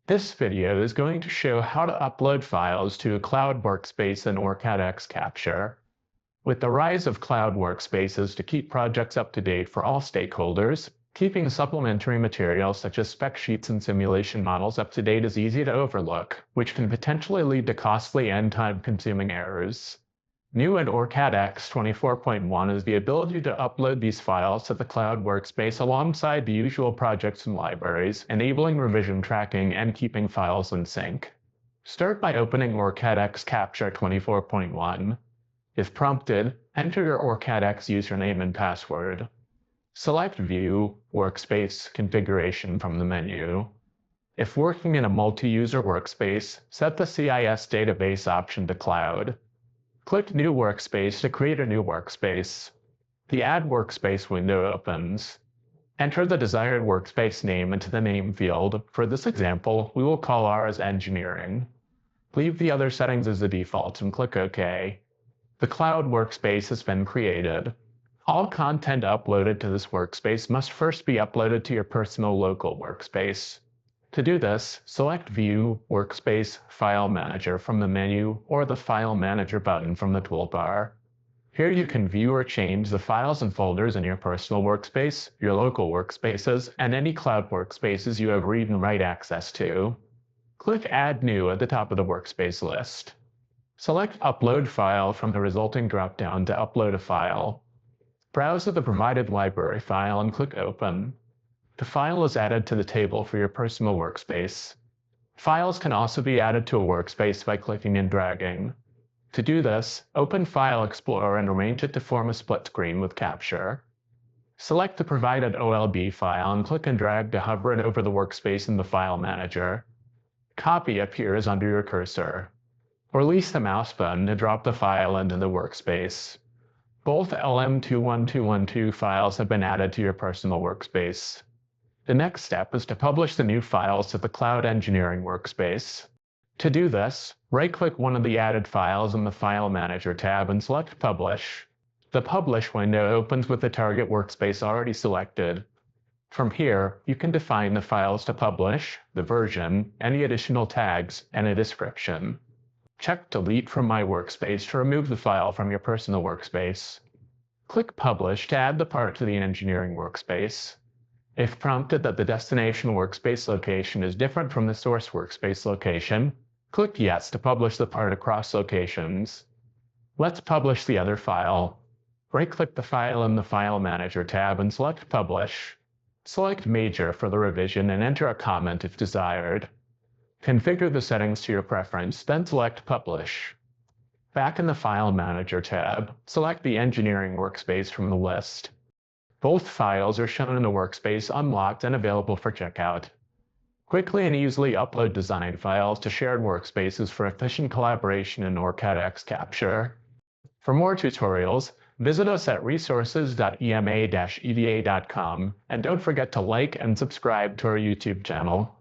This video is going to show how to upload files to a cloud workspace in OrCAD X Capture. With the rise of cloud workspaces to keep projects up to date for all stakeholders, keeping supplementary materials such as spec sheets and simulation models up to date is easy to overlook, which can potentially lead to costly and time-consuming errors. New in OrCAD X 24.1 is the ability to upload these files to the cloud workspace alongside the usual projects and libraries, enabling revision tracking and keeping files in sync. Start by opening OrCAD X Capture 24.1. If prompted, enter your OrCAD X username and password. Select View, Workspace, Configuration from the menu. If working in a multi-user workspace, set the CIS database option to Cloud. Click New Workspace to create a new workspace. The Add Workspace window opens. Enter the desired workspace name into the name field. For this example, we will call ours Engineering. Leave the other settings as the default and click OK. The cloud workspace has been created. All content uploaded to this workspace must first be uploaded to your personal local workspace. To do this, select View, Workspace, File Manager from the menu or the File Manager button from the toolbar. Here you can view or change the files and folders in your personal workspace, your local workspaces, and any cloud workspaces you have read and write access to. Click Add New at the top of the workspace list. Select Upload File from the resulting drop-down to upload a file. Browse to the provided library file and click Open. The file is added to the table for your personal workspace. Files can also be added to a workspace by clicking and dragging. To do this, open File Explorer and arrange it to form a split screen with Capture. Select the provided OLB file and click and drag to hover it over the workspace in the File Manager. Copy appears under your cursor. Release the mouse button to drop the file into the workspace. Both LM21212 files have been added to your personal workspace. The next step is to publish the new files to the Cloud Engineering workspace. To do this, right-click one of the added files in the File Manager tab and select Publish. The Publish window opens with the target workspace already selected. From here, you can define the files to publish, the version, any additional tags, and a description. Check Delete from My Workspace to remove the file from your personal workspace. Click Publish to add the part to the Engineering workspace. If prompted that the destination workspace location is different from the source workspace location, click Yes to publish the part across locations. Let's publish the other file. Right-click the file in the File Manager tab and select Publish. Select Major for the revision and enter a comment if desired. Configure the settings to your preference, then select Publish. Back in the File Manager tab, select the Engineering workspace from the list. Both files are shown in the workspace unlocked and available for checkout. Quickly and easily upload design files to shared workspaces for efficient collaboration in OrCAD X Capture. For more tutorials, visit us at resources.ema-eda.com and don't forget to like and subscribe to our YouTube channel.